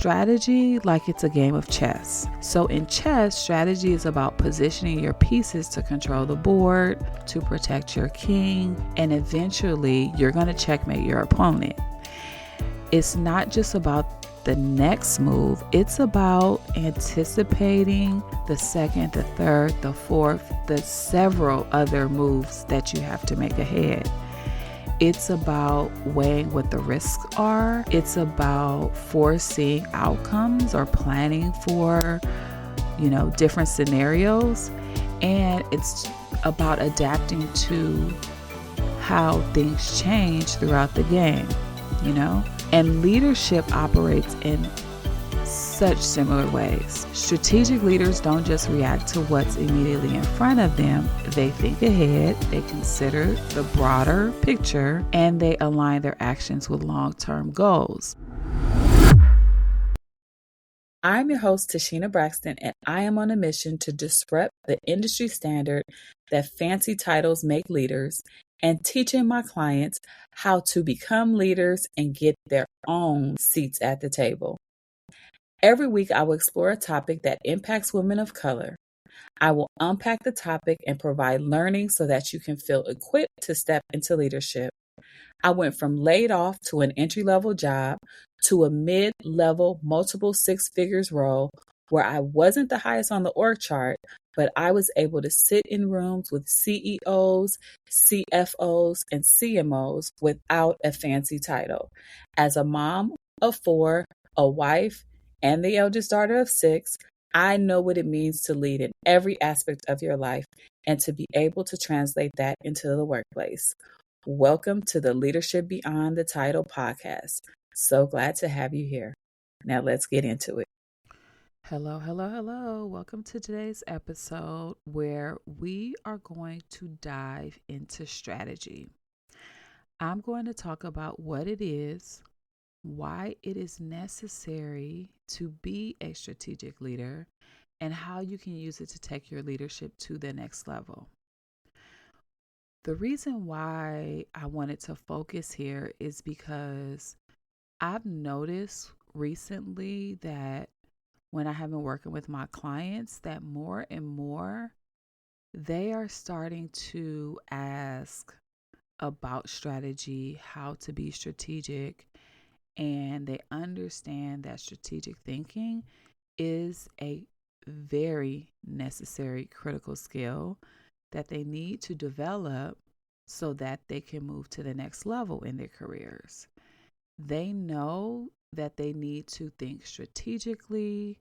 strategy like it's a game of chess. So in chess, strategy is about positioning your pieces to control the board, to protect your king, and eventually you're going to checkmate your opponent. It's not just about the next move, it's about anticipating the second, the third, the fourth, the several other moves that you have to make ahead. It's about weighing what the risks are. It's about foreseeing outcomes or planning for, different scenarios. And it's about adapting to how things change throughout the game, And leadership operates in such similar ways. Strategic leaders don't just react to what's immediately in front of them. They think ahead, they consider the broader picture, and they align their actions with long-term goals. I'm your host, TaSheena Braxton, and I am on a mission to disrupt the industry standard that fancy titles make leaders and teaching my clients how to become leaders and get their own seats at the table. Every week, I will explore a topic that impacts women of color. I will unpack the topic and provide learning so that you can feel equipped to step into leadership. I went from laid off to an entry-level job to a mid-level multiple six figures role where I wasn't the highest on the org chart, but I was able to sit in rooms with CEOs, CFOs, and CMOs without a fancy title. As a mom of 4, a wife, and the eldest daughter of 6, I know what it means to lead in every aspect of your life and to be able to translate that into the workplace. Welcome to the Leadership Beyond the Title podcast. So glad to have you here. Now let's get into it. Hello, hello, hello. Welcome to today's episode where we are going to dive into strategy. I'm going to talk about what it is, why it is necessary to be a strategic leader, and how you can use it to take your leadership to the next level. The reason why I wanted to focus here is because I've noticed recently that when I have been working with my clients, that more and more they are starting to ask about strategy, how to be strategic, and they understand that strategic thinking is a very necessary critical skill that they need to develop so that they can move to the next level in their careers. They know that they need to think strategically,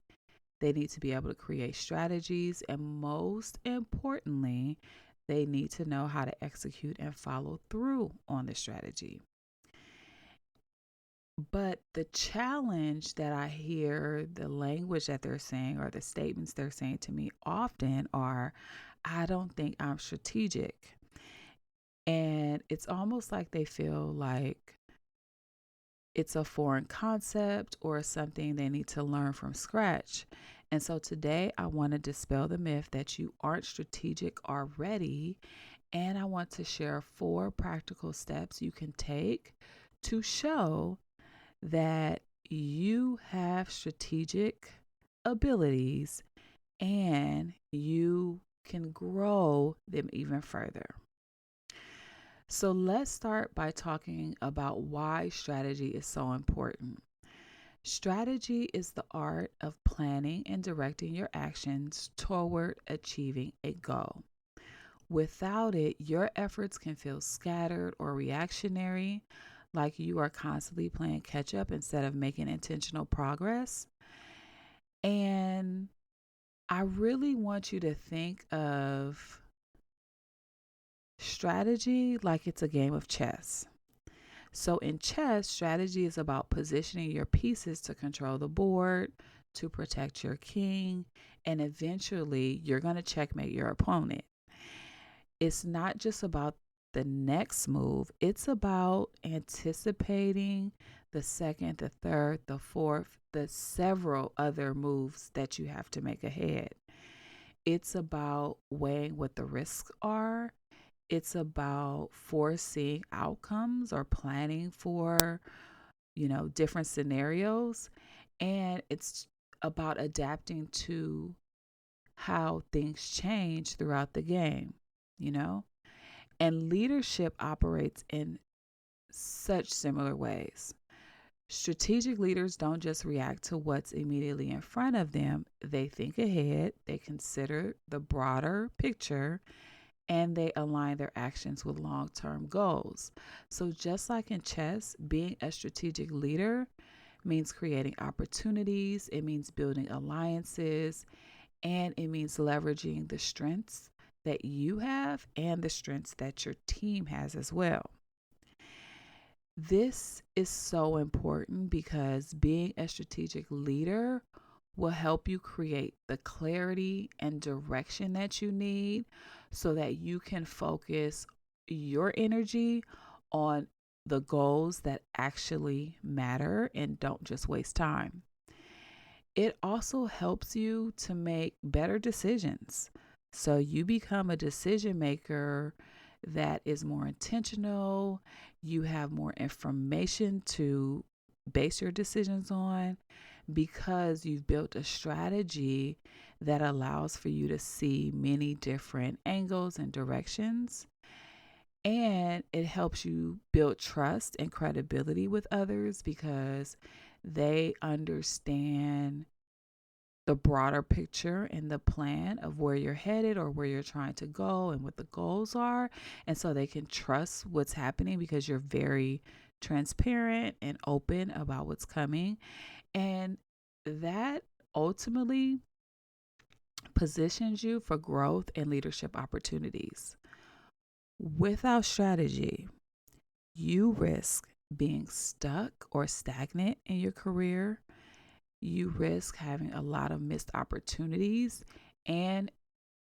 they need to be able to create strategies, and most importantly, they need to know how to execute and follow through on the strategy. But the challenge that I hear, the language that they're saying or the statements they're saying to me often are, I don't think I'm strategic. And it's almost like they feel like it's a foreign concept or something they need to learn from scratch. And so today I want to dispel the myth that you aren't strategic already. And I want to share 4 practical steps you can take to show that you have strategic abilities and you can grow them even further. So let's start by talking about why strategy is so important. Strategy is the art of planning and directing your actions toward achieving a goal. Without it, your efforts can feel scattered or reactionary, like you are constantly playing catch up instead of making intentional progress. And I really want you to think of strategy like it's a game of chess. So in chess, strategy is about positioning your pieces to control the board, to protect your king, and eventually you're going to checkmate your opponent. It's not just about the next move, it's about anticipating the second, the third, the fourth, the several other moves that you have to make ahead. It's about weighing what the risks are. It's about foreseeing outcomes or planning for, different scenarios. And it's about adapting to how things change throughout the game, you know? And leadership operates in such similar ways. Strategic leaders don't just react to what's immediately in front of them, they think ahead, they consider the broader picture, and they align their actions with long term goals. So, just like in chess, being a strategic leader means creating opportunities, it means building alliances, and it means leveraging the strengths that you have and the strengths that your team has as well. This is so important because being a strategic leader will help you create the clarity and direction that you need so that you can focus your energy on the goals that actually matter and don't just waste time. It also helps you to make better decisions. So you become a decision maker that is more intentional. You have more information to base your decisions on because you've built a strategy that allows for you to see many different angles and directions. And it helps you build trust and credibility with others because they understand the broader picture and the plan of where you're headed or where you're trying to go and what the goals are. And so they can trust what's happening because you're very transparent and open about what's coming. And that ultimately positions you for growth and leadership opportunities. Without strategy, you risk being stuck or stagnant in your career. You risk having a lot of missed opportunities, and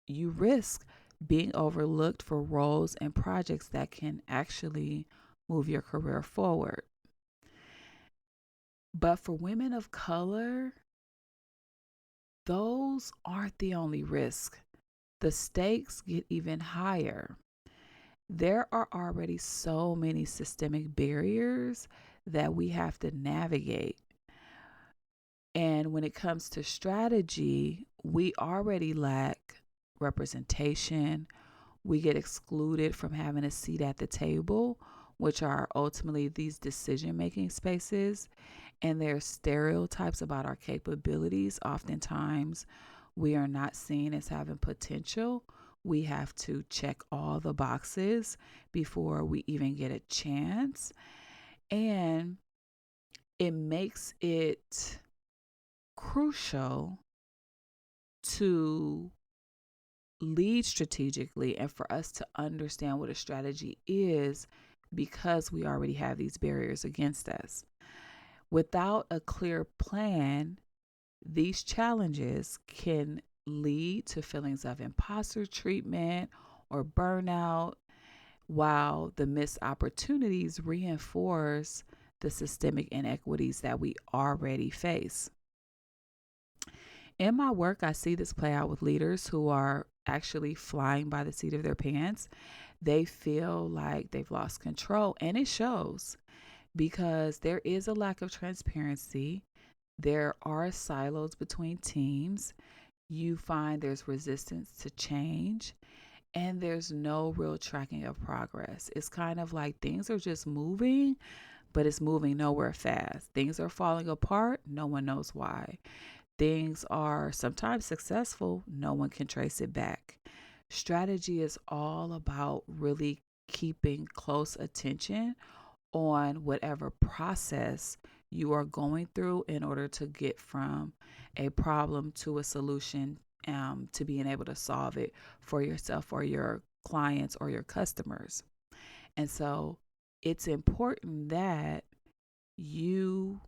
you risk being overlooked for roles and projects that can actually move your career forward. But for women of color, those aren't the only risk. The stakes get even higher. There are already so many systemic barriers that we have to navigate. And when it comes to strategy, we already lack representation. We get excluded from having a seat at the table, which are ultimately these decision making spaces. And there are stereotypes about our capabilities. Oftentimes, we are not seen as having potential. We have to check all the boxes before we even get a chance. And it makes it crucial to lead strategically and for us to understand what a strategy is because we already have these barriers against us. Without a clear plan, these challenges can lead to feelings of imposter treatment or burnout, while the missed opportunities reinforce the systemic inequities that we already face. In my work, I see this play out with leaders who are actually flying by the seat of their pants. They feel like they've lost control, and it shows because there is a lack of transparency. There are silos between teams. You find there's resistance to change, and there's no real tracking of progress. It's kind of like things are just moving, but it's moving nowhere fast. Things are falling apart. No one knows why. Things are sometimes successful, no one can trace it back. Strategy is all about really keeping close attention on whatever process you are going through in order to get from a problem to a solution, to being able to solve it for yourself or your clients or your customers. And so it's important that you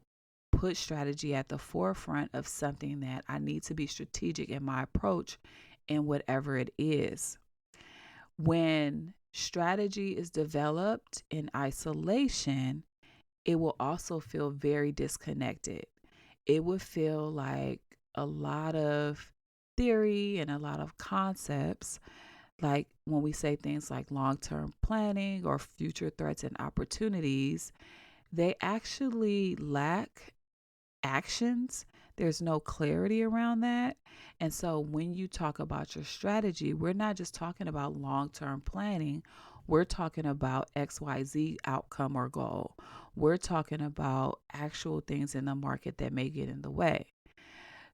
put strategy at the forefront of something that I need to be strategic in my approach in whatever it is. When strategy is developed in isolation, it will also feel very disconnected. It would feel like a lot of theory and a lot of concepts, like when we say things like long term planning or future threats and opportunities, they actually lack actions. There's no clarity around that. And so when you talk about your strategy, we're not just talking about long-term planning. We're talking about XYZ outcome or goal. We're talking about actual things in the market that may get in the way.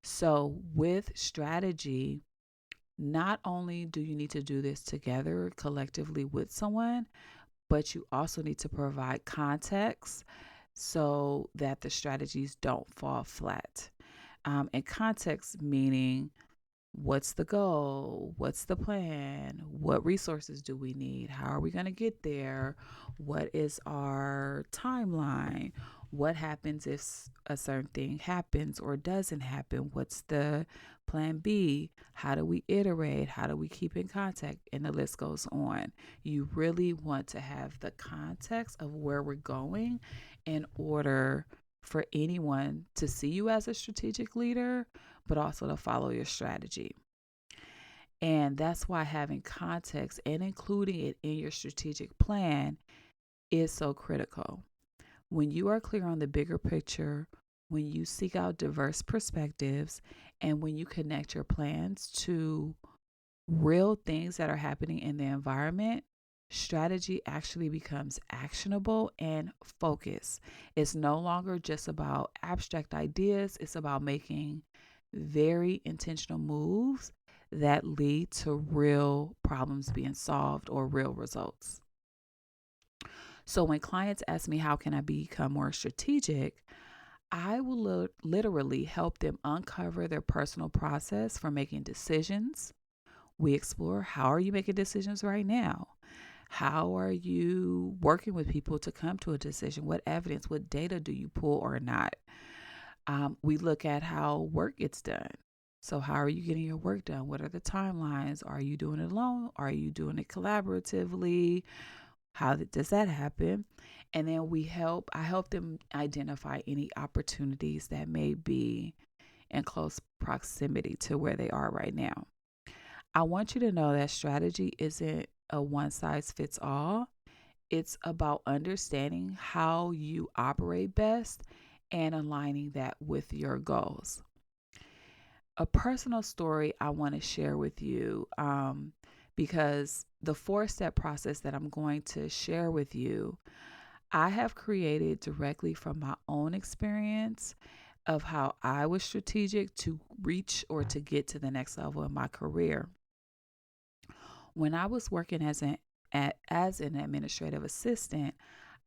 So with strategy, not only do you need to do this together collectively with someone, but you also need to provide context so that the strategies don't fall flat. And context meaning, what's the goal? What's the plan? What resources do we need? How are we going to get there? What is our timeline? What happens if a certain thing happens or doesn't happen? What's the plan B? How do we iterate? How do we keep in contact? And the list goes on. You really want to have the context of where we're going in order for anyone to see you as a strategic leader, but also to follow your strategy. And that's why having context and including it in your strategic plan is so critical. When you are clear on the bigger picture, when you seek out diverse perspectives, and when you connect your plans to real things that are happening in the environment, strategy actually becomes actionable and focused. It's no longer just about abstract ideas, it's about making very intentional moves that lead to real problems being solved or real results. So when clients ask me, how can I become more strategic? I will literally help them uncover their personal process for making decisions. We explore, how are you making decisions right now? How are you working with people to come to a decision? What evidence, what data do you pull or not? We look at how work gets done. So how are you getting your work done? What are the timelines? Are you doing it alone? Are you doing it collaboratively? How does that happen? And then I help them identify any opportunities that may be in close proximity to where they are right now. I want you to know that strategy isn't a one size fits all. It's about understanding how you operate best and aligning that with your goals. A personal story I want to share with you, because the 4-step process that I'm going to share with you, I have created directly from my own experience of how I was strategic to reach or to get to the next level in my career. When I was working as an administrative assistant,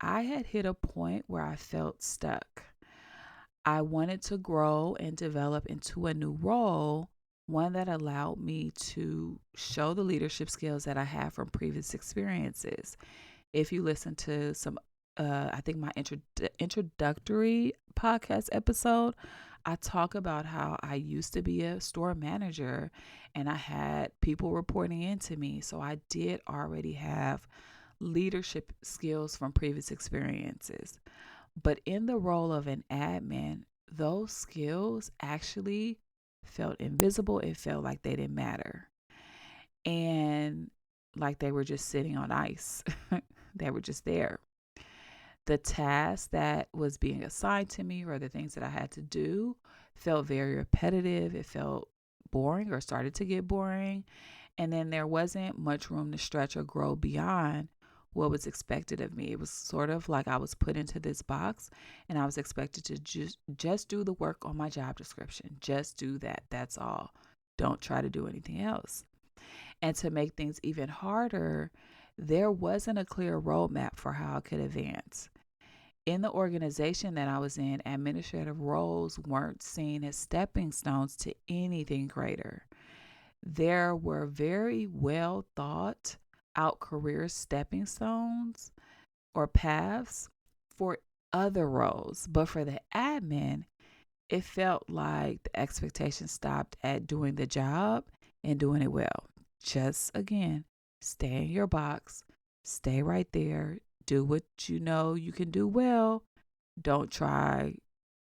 I had hit a point where I felt stuck. I wanted to grow and develop into a new role, one that allowed me to show the leadership skills that I have from previous experiences. If you listen to some, I think my introductory podcast episode, I talk about how I used to be a store manager and I had people reporting into me. So I did already have leadership skills from previous experiences. But in the role of an admin, those skills actually felt invisible. It felt like they didn't matter. And like they were just sitting on ice. They were just there. The task that was being assigned to me or the things that I had to do felt very repetitive. It felt boring or started to get boring. And then there wasn't much room to stretch or grow beyond what was expected of me. It was sort of like I was put into this box and I was expected to just do the work on my job description. Just do that. That's all. Don't try to do anything else. And to make things even harder, there wasn't a clear roadmap for how I could advance. In the organization that I was in, administrative roles weren't seen as stepping stones to anything greater. There were very well thought out career stepping stones or paths for other roles, but for the admin, it felt like the expectation stopped at doing the job and doing it well. Just again, stay in your box, stay right there, do what you know you can do well. Don't try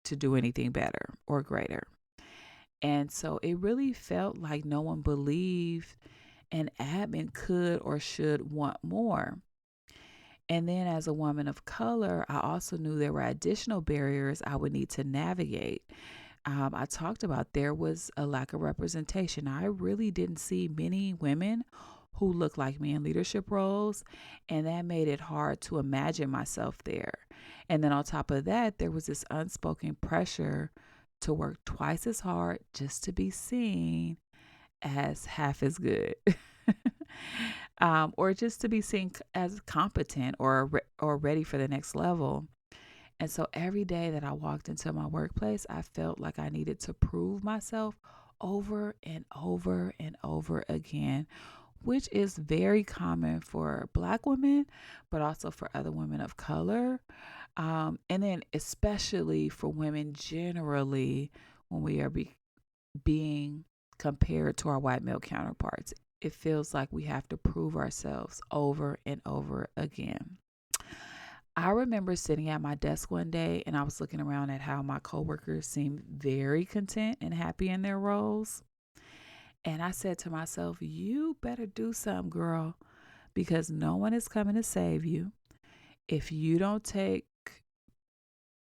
to do anything better or greater. And so it really felt like no one believed an admin could or should want more. And then as a woman of color, I also knew there were additional barriers I would need to navigate. I talked about there was a lack of representation. I really didn't see many women who looked like me in leadership roles, and that made it hard to imagine myself there. And then on top of that, there was this unspoken pressure to work twice as hard just to be seen as half as good. Or just to be seen as competent or ready for the next level. And so every day that I walked into my workplace, I felt like I needed to prove myself over and over and over again, which is very common for Black women, but also for other women of color. And then especially for women generally when we are being compared to our white male counterparts. It feels like we have to prove ourselves over and over again. I remember sitting at my desk one day and I was looking around at how my coworkers seemed very content and happy in their roles. And I said to myself, you better do something, girl, because no one is coming to save you. If you don't take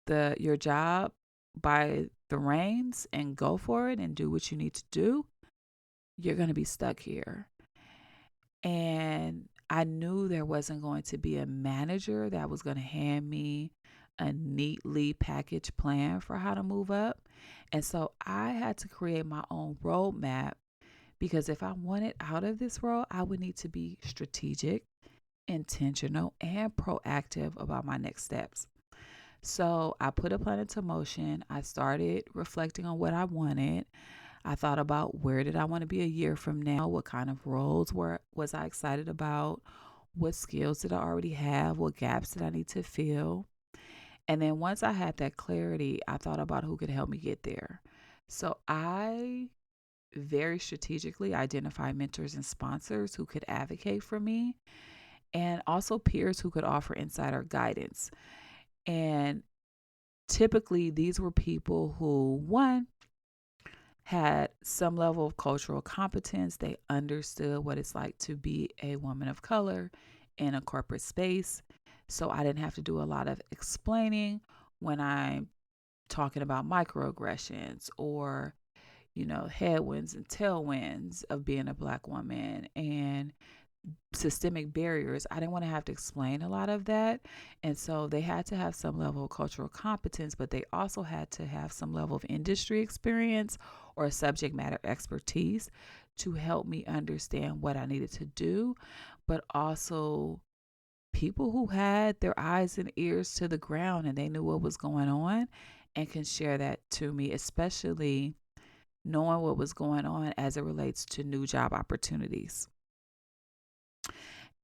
your job by the reins and go for it and do what you need to do, you're going to be stuck here. And I knew there wasn't going to be a manager that was going to hand me a neatly packaged plan for how to move up. And so I had to create my own roadmap because if I wanted out of this role, I would need to be strategic, intentional, and proactive about my next steps. So I put a plan into motion. I started reflecting on what I wanted. I thought about where did I want to be a year from now? What kind of roles was I excited about? What skills did I already have? What gaps did I need to fill? And then once I had that clarity, I thought about who could help me get there. So I very strategically identified mentors and sponsors who could advocate for me, and also peers who could offer insider guidance. And typically, these were people who, one, had some level of cultural competence. They understood what it's like to be a woman of color in a corporate space. So I didn't have to do a lot of explaining when I'm talking about microaggressions or, headwinds and tailwinds of being a Black woman and systemic barriers. I didn't want to have to explain a lot of that. And so they had to have some level of cultural competence, but they also had to have some level of industry experience or subject matter expertise to help me understand what I needed to do, but also people who had their eyes and ears to the ground and they knew what was going on and can share that to me, especially knowing what was going on as it relates to new job opportunities.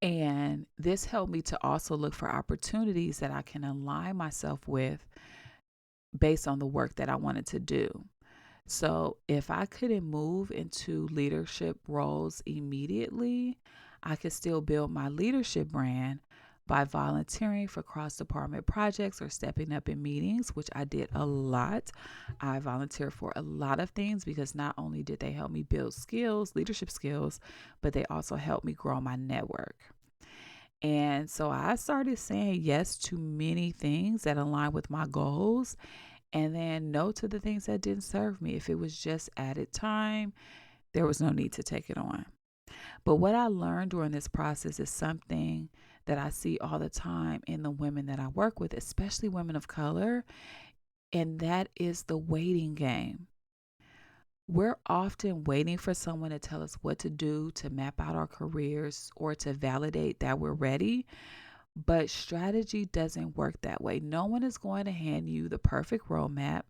And this helped me to also look for opportunities that I can align myself with based on the work that I wanted to do. So if I couldn't move into leadership roles immediately, I could still build my leadership brand by volunteering for cross-department projects or stepping up in meetings, which I did a lot. I volunteered for a lot of things because not only did they help me build skills, leadership skills, but they also helped me grow my network. And so I started saying yes to many things that align with my goals and then no to the things that didn't serve me. If it was just added time, there was no need to take it on. But what I learned during this process is something that I see all the time in the women that I work with, especially women of color, and that is the waiting game. We're often waiting for someone to tell us what to do, to map out our careers, or to validate that we're ready. But strategy doesn't work that way. No one is going to hand you the perfect roadmap.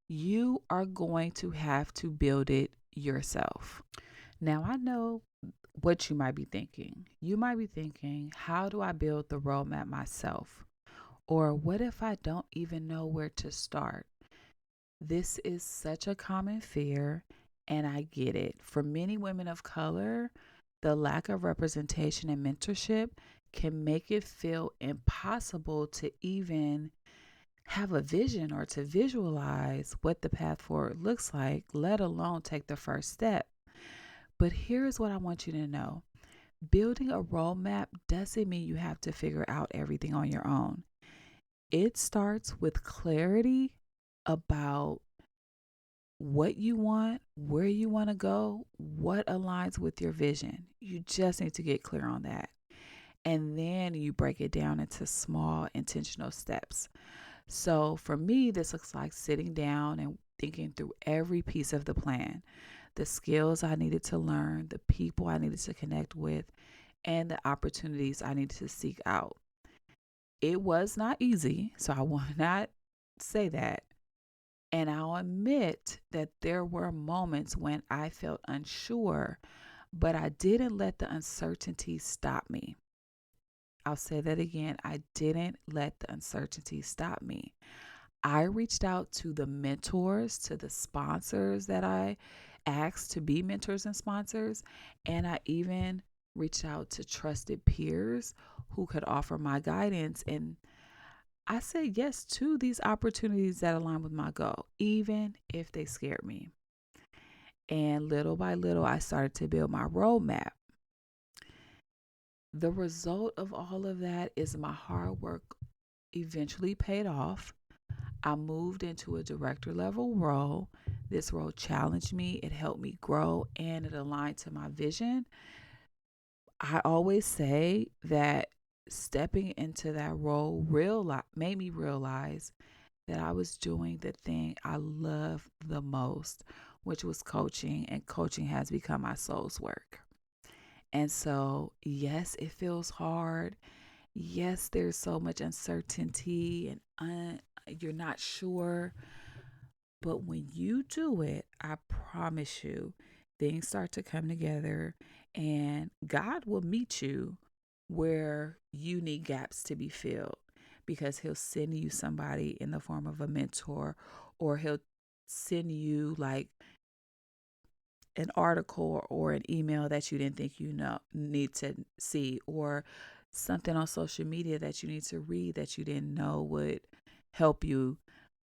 You are going to have to build it yourself. Now, I know what you might be thinking. You might be thinking, how do I build the roadmap myself? Or what if I don't even know where to start? This is such a common fear, and I get it. For many women of color, the lack of representation and mentorship can make it feel impossible to even have a vision or to visualize what the path forward looks like, let alone take the first step. But here's what I want you to know. building a roadmap doesn't mean you have to figure out everything on your own. It starts with clarity about what you want, where you want to go, what aligns with your vision. You just need to get clear on that. And then you break it down into small intentional steps. So for me, this looks like sitting down and thinking through every piece of the plan, the skills I needed to learn, the people I needed to connect with, and the opportunities I needed to seek out. It was not easy, so I will not say that. And I'll admit that there were moments when I felt unsure, but I didn't let the uncertainty stop me. I'll say that again. I didn't let the uncertainty stop me. I reached out to the mentors, to the sponsors that I asked to be mentors and sponsors, and I even reached out to trusted peers who could offer my guidance. And I said yes to these opportunities that align with my goal, even if they scared me. And little by little, I started to build my roadmap. The result of all of that is my hard work eventually paid off. I moved into a director level role. This role challenged me, it helped me grow, and it aligned to my vision. I always say that stepping into that role made me realize that I was doing the thing I love the most, which was coaching, and coaching has become my soul's work. And so, yes, it feels hard. Yes, there's so much uncertainty and you're not sure. But when you do it, I promise you, things start to come together and God will meet you where you need gaps to be filled because He'll send you somebody in the form of a mentor, or He'll send you like an article or an email that you didn't think you know need to see, or something on social media that you need to read that you didn't know would help you.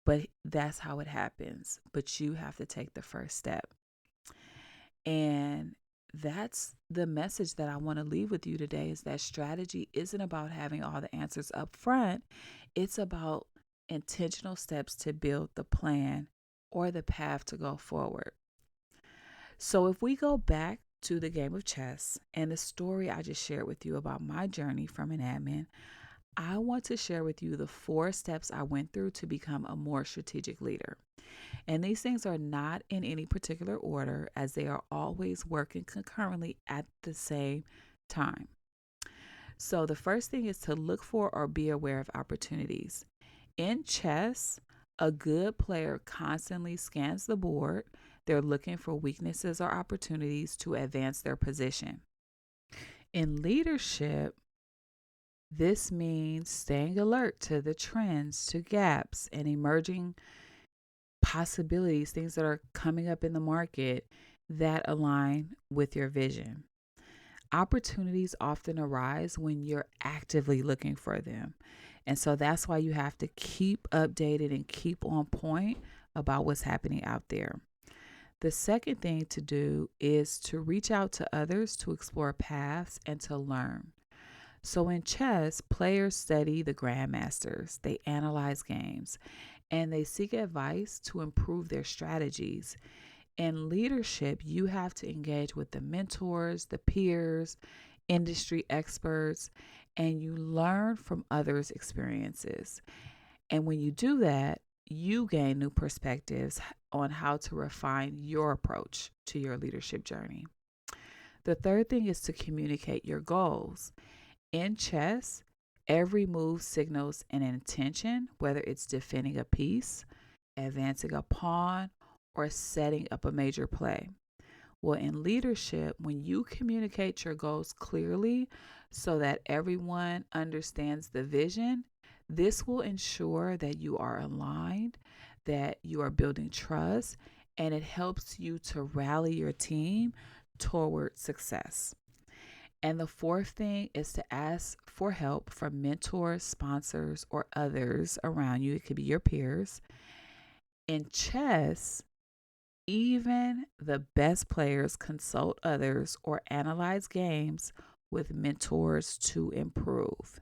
But that's how it happens. But you have to take the first step. And that's the message that I want to leave with you today, is that strategy isn't about having all the answers up front. It's about intentional steps to build the plan or the path to go forward. So if we go back to the game of chess and the story I just shared with you about my journey from an admin, I want to share with you the 4 steps I went through to become a more strategic leader. And these things are not in any particular order, as they are always working concurrently at the same time. So the first thing is to look for or be aware of opportunities. In chess, a good player constantly scans the board. They're looking for weaknesses or opportunities to advance their position. In leadership, this means staying alert to the trends, to gaps, and emerging possibilities, things that are coming up in the market that align with your vision. Opportunities often arise when you're actively looking for them. And so that's why you have to keep updated and keep on point about what's happening out there. The second thing to do is to reach out to others to explore paths and to learn. So in chess, players study the grandmasters, they analyze games, and they seek advice to improve their strategies. In leadership, you have to engage with the mentors, the peers, industry experts, and you learn from others' experiences. And when you do that, you gain new perspectives on how to refine your approach to your leadership journey. The third thing is to communicate your goals. In chess, every move signals an intention, whether it's defending a piece, advancing a pawn, or setting up a major play. Well, in leadership, when you communicate your goals clearly so that everyone understands the vision, this will ensure that you are aligned, that you are building trust, and it helps you to rally your team toward success. And the fourth thing is to ask for help from mentors, sponsors, or others around you. It could be your peers. In chess, even the best players consult others or analyze games with mentors to improve.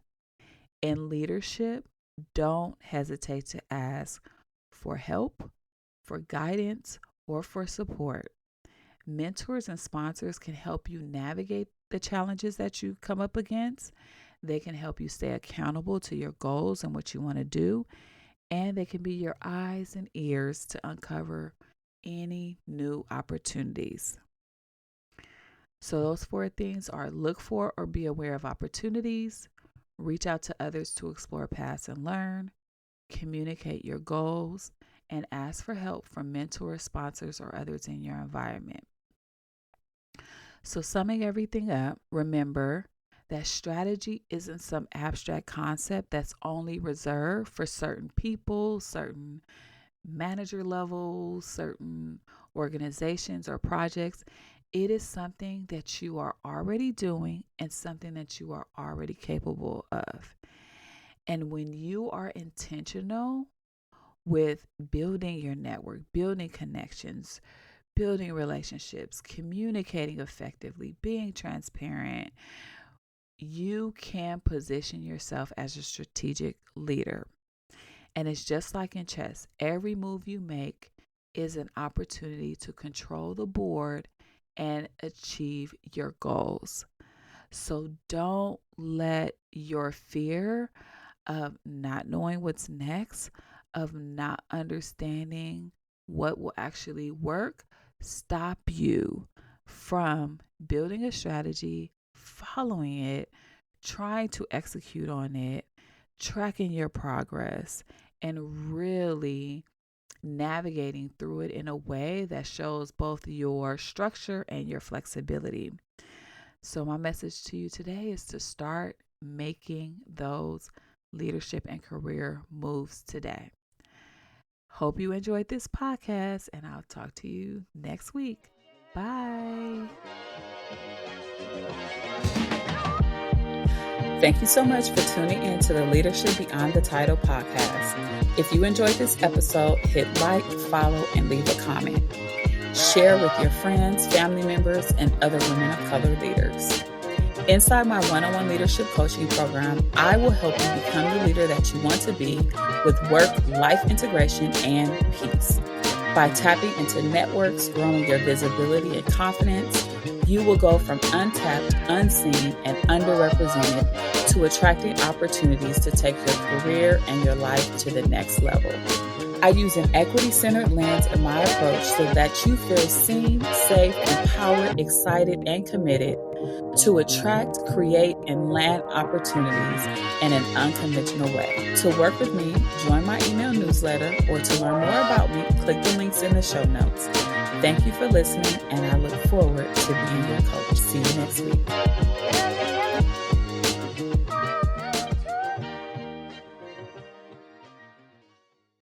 In leadership, don't hesitate to ask for help, for guidance, or for support. Mentors and sponsors can help you navigate the challenges that you come up against. They can help you stay accountable to your goals and what you want to do. And they can be your eyes and ears to uncover any new opportunities. So those 4 things are: look for or be aware of opportunities, reach out to others to explore paths and learn, communicate your goals, and ask for help from mentors, sponsors, or others in your environment. So summing everything up, remember that strategy isn't some abstract concept that's only reserved for certain people, certain manager levels, certain organizations or projects. It is something that you are already doing and something that you are already capable of. And when you are intentional with building your network, building connections, building relationships, communicating effectively, being transparent, you can position yourself as a strategic leader. And it's just like in chess. Every move you make is an opportunity to control the board and achieve your goals. So don't let your fear of not knowing what's next, of not understanding what will actually work, stop you from building a strategy, following it, trying to execute on it, tracking your progress, and really navigating through it in a way that shows both your structure and your flexibility. So my message to you today is to start making those leadership and career moves today. Hope you enjoyed this podcast, and I'll talk to you next week. Bye. Thank you so much for tuning in to the Leadership Beyond the Title podcast. If you enjoyed this episode, hit like, follow, and leave a comment. Share with your friends, family members, and other women of color leaders. Inside my one-on-one leadership coaching program, I will help you become the leader that you want to be with work-life integration and peace. By tapping into networks, growing your visibility and confidence, you will go from untapped, unseen, and underrepresented to attracting opportunities to take your career and your life to the next level. I use an equity-centered lens in my approach so that you feel seen, safe, empowered, excited, and committed to attract, create, and land opportunities in an unconventional way. To work with me, join my email newsletter, or to learn more about me, click the links in the show notes. Thank you for listening, and I look forward to being your coach. See you next week.